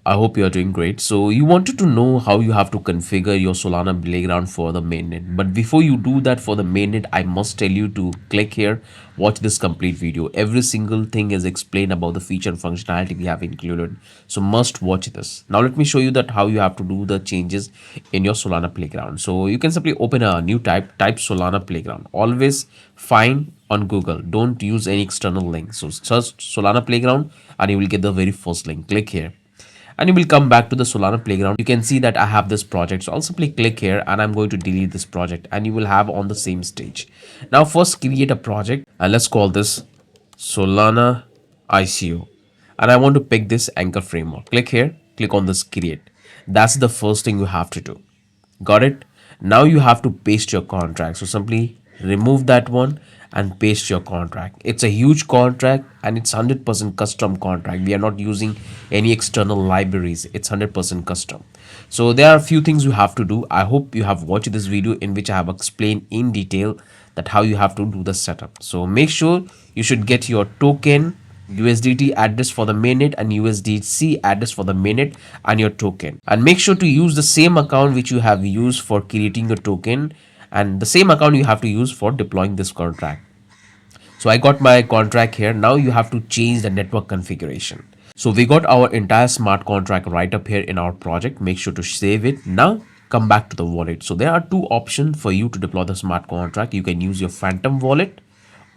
I hope you are doing great. So you wanted to know how you have to configure your Solana Playground for the mainnet. But before you do that for the mainnet, I must tell you to click here, watch this complete video. Every single thing is explained about the feature and functionality we have included. So must watch this. Now let me show you that how you have to do the changes in your Solana Playground. So you can simply open a new type Solana Playground. Always find on Google. Don't use any external link. So search Solana Playground and you will get the very first link. Click here and you will come back to the Solana Playground. You can see that I have this project. So I'll simply click here and I'm going to delete this project and you will have on the same stage. Now first create a project and let's call this Solana ICO. And I want to pick this anchor framework. Click here, click on this create. That's the first thing you have to do. Got it? Now you have to paste your contract. So simply remove that one and paste your contract. It's a huge contract and it's 100% custom contract. We are not using any external libraries. It's 100% custom. So there are a few things you have to do. I hope you have watched this video in which I have explained in detail that how you have to do the setup. So make sure you should get your token USDT address for the mainnet and USDC address for the mainnet and your token, and make sure to use the same account which you have used for creating your token and the same account you have to use for deploying this contract. So I got my contract here. Now you have to change the network configuration. So we got our entire smart contract right up here in our project. Make sure to save it. Now come back to the wallet. So there are two options for you to deploy the smart contract. You can use your Phantom wallet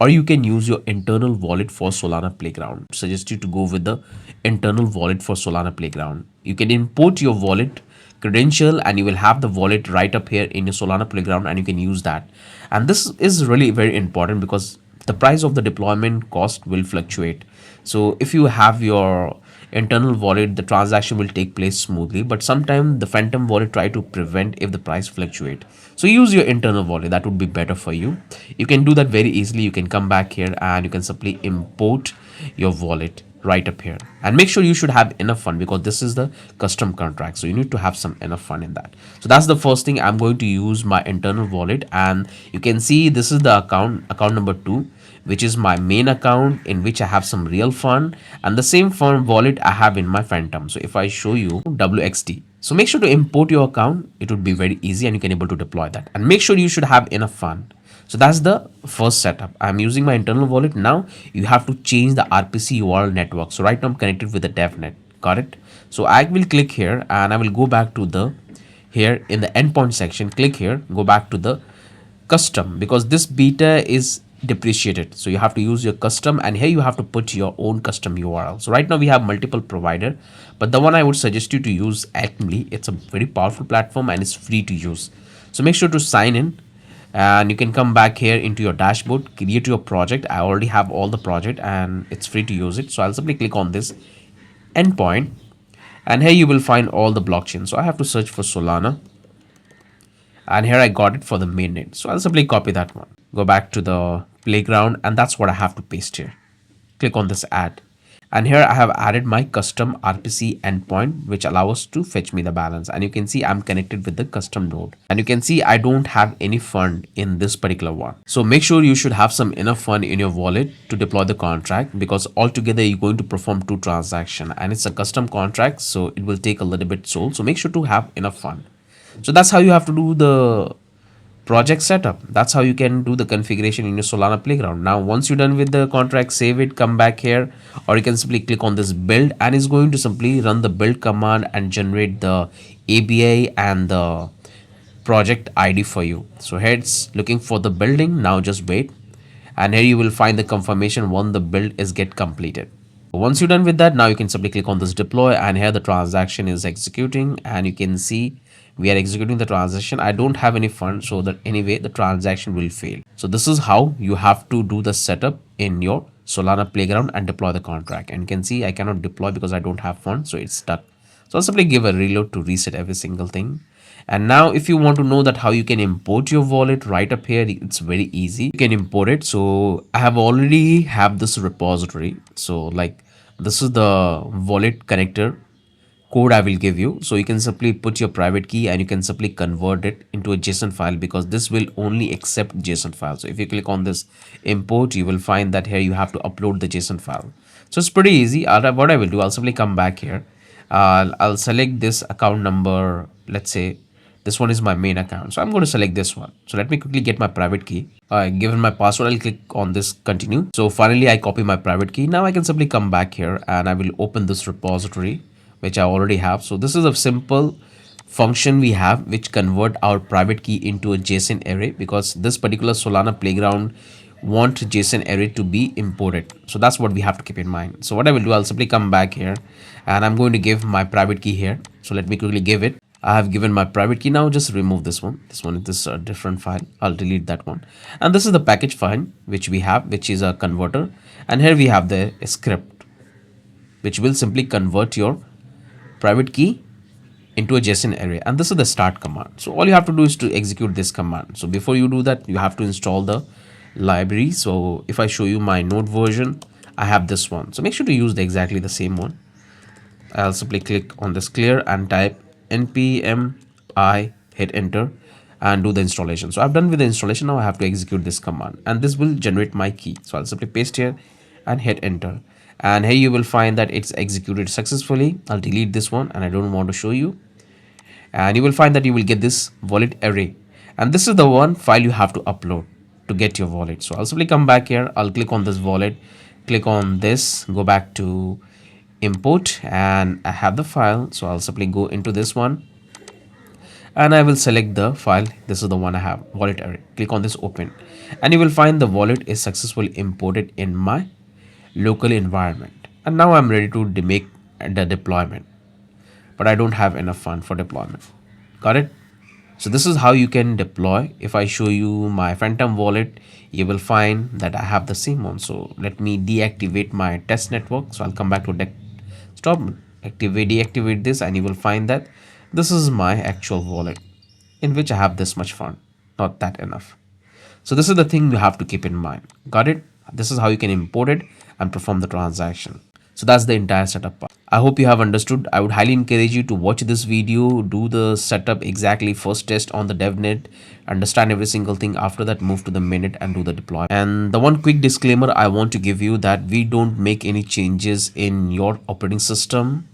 or you can use your internal wallet for Solana Playground. Suggest you to go with the internal wallet for Solana Playground. You can import your wallet credential and you will have the wallet right up here in your Solana Playground and you can use that. And this is really very important because the price of the deployment cost will fluctuate. So if you have your internal wallet, the transaction will take place smoothly, but sometimes the Phantom wallet try to prevent if the price fluctuate. So use your internal wallet. That would be better for you. You can do that very easily. You can come back here and you can simply import your wallet right up here, and make sure you should have enough fund because this is the custom contract, so you need to have some enough fund in that. So that's the first thing. I'm going to use my internal wallet and you can see this is the account number 2, which is my main account in which I have some real fund, and the same fund wallet I have in my Phantom. So if I show you WXT, so make sure to import your account. It would be very easy and you can able to deploy that, and make sure you should have enough fund. So that's the first setup. I'm using my internal wallet. Now you have to change the RPC URL network. So right now I'm connected with the Devnet. Got it? So I will click here and I will go back to the here in the endpoint section. Click here, go back to the custom because this beta is depreciated. So you have to use your custom, and here you have to put your own custom URL. So right now we have multiple provider, but the one I would suggest you to use Acme. It's a very powerful platform and it's free to use. So make sure to sign in and you can come back here into your dashboard, create your project. I already have all the project and it's free to use it. So I'll simply click on this endpoint and here you will find all the blockchain. So I have to search for Solana and here I got it for the mainnet. So I'll simply copy that one, go back to the playground, and that's what I have to paste here. Click on this add. And here I have added my custom RPC endpoint, which allows us to fetch me the balance. And you can see I'm connected with the custom node. And you can see I don't have any fund in this particular one. So make sure you should have some enough fund in your wallet to deploy the contract, because altogether you're going to perform 2 transactions and it's a custom contract. So it will take a little bit soul. So make sure to have enough fund. So that's how you have to do the project setup. That's how you can do the configuration in your Solana Playground. Now once you're done with the contract, save it, come back here, or you can simply click on this build and it's going to simply run the build command and generate the ABI and the project ID for you. So here it's looking for the building. Now just wait, and here you will find the confirmation when the build is get completed. Once you're done with that, now you can simply click on this deploy, and here the transaction is executing, and you can see we are executing the transaction. I don't have any funds, so that anyway the transaction will fail. So this is how you have to do the setup in your Solana Playground and deploy the contract. And you can see I cannot deploy because I don't have funds, so it's stuck. So I'll simply give a reload to reset every single thing. And now if you want to know that how you can import your wallet, right up here it's very easy. You can import it. So I have already have this repository. So like this is the wallet connector code I will give you. So you can simply put your private key and you can simply convert it into a JSON file, because this will only accept JSON files. So if you click on this import, you will find that here you have to upload the JSON file. So it's pretty easy. What I will do, I'll simply come back here I'll select this account number. Let's say this one is my main account. So I'm going to select this one. So let me quickly get my private key. Given my password, I'll click on this continue. So finally, I copy my private key. Now I can simply come back here and I will open this repository, which I already have. So this is a simple function we have which convert our private key into a JSON array, because this particular Solana Playground want JSON array to be imported. So that's what we have to keep in mind. So what I will do, I'll simply come back here and I'm going to give my private key here. So let me quickly give it. I have given my private key. Now just remove this one. This is a different file. I'll delete that one. And this is the package file which we have, which is a converter. And here we have the script which will simply convert your private key into a JSON array, and this is the start command. So all you have to do is to execute this command. So before you do that, you have to install the library. So if I show you my node version, I have this one. So make sure to use exactly the same one. I'll simply click on this clear and type npm I, hit enter and do the installation. So I've done with the installation. Now I have to execute this command and this will generate my key. So I'll simply paste here and hit enter, and here you will find that it's executed successfully. I'll delete this one and I don't want to show you, and you will find that you will get this wallet array, and this is the one file you have to upload to get your wallet. So I'll simply come back here. I'll click on this wallet, click on this, go back to import, and I have the file. So I'll simply go into this one and I will select the file. This is the one I have, wallet array. Click on this open, and you will find the wallet is successfully imported in my local environment. And now I'm ready to make the deployment, but I don't have enough fund for deployment. Got it? So this is how you can deploy. If I show you my Phantom wallet, you will find that I have the same one. So let me deactivate my test network. So I'll come back to stop, deactivate this, and you will find that this is my actual wallet in which I have this much fund, not that enough. So this is the thing you have to keep in mind. Got it? This is how you can import it and perform the transaction. So that's the entire setup part. I hope you have understood. I would highly encourage you to watch this video, do the setup exactly, first test on the devnet, understand every single thing. After that, move to the mainnet and do the deploy. And the one quick disclaimer I want to give you, that we don't make any changes in your operating system.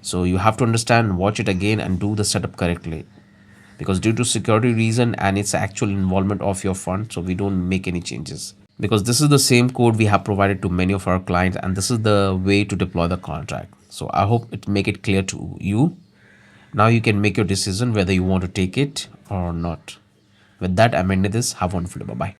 So you have to understand, watch it again and do the setup correctly, because due to security reason and its actual involvement of your fund, so we don't make any changes, because this is the same code we have provided to many of our clients, and this is the way to deploy the contract. So I hope it make it clear to you. Now you can make your decision whether you want to take it or not. With that, I'm ending this. Have a wonderful day. Bye bye.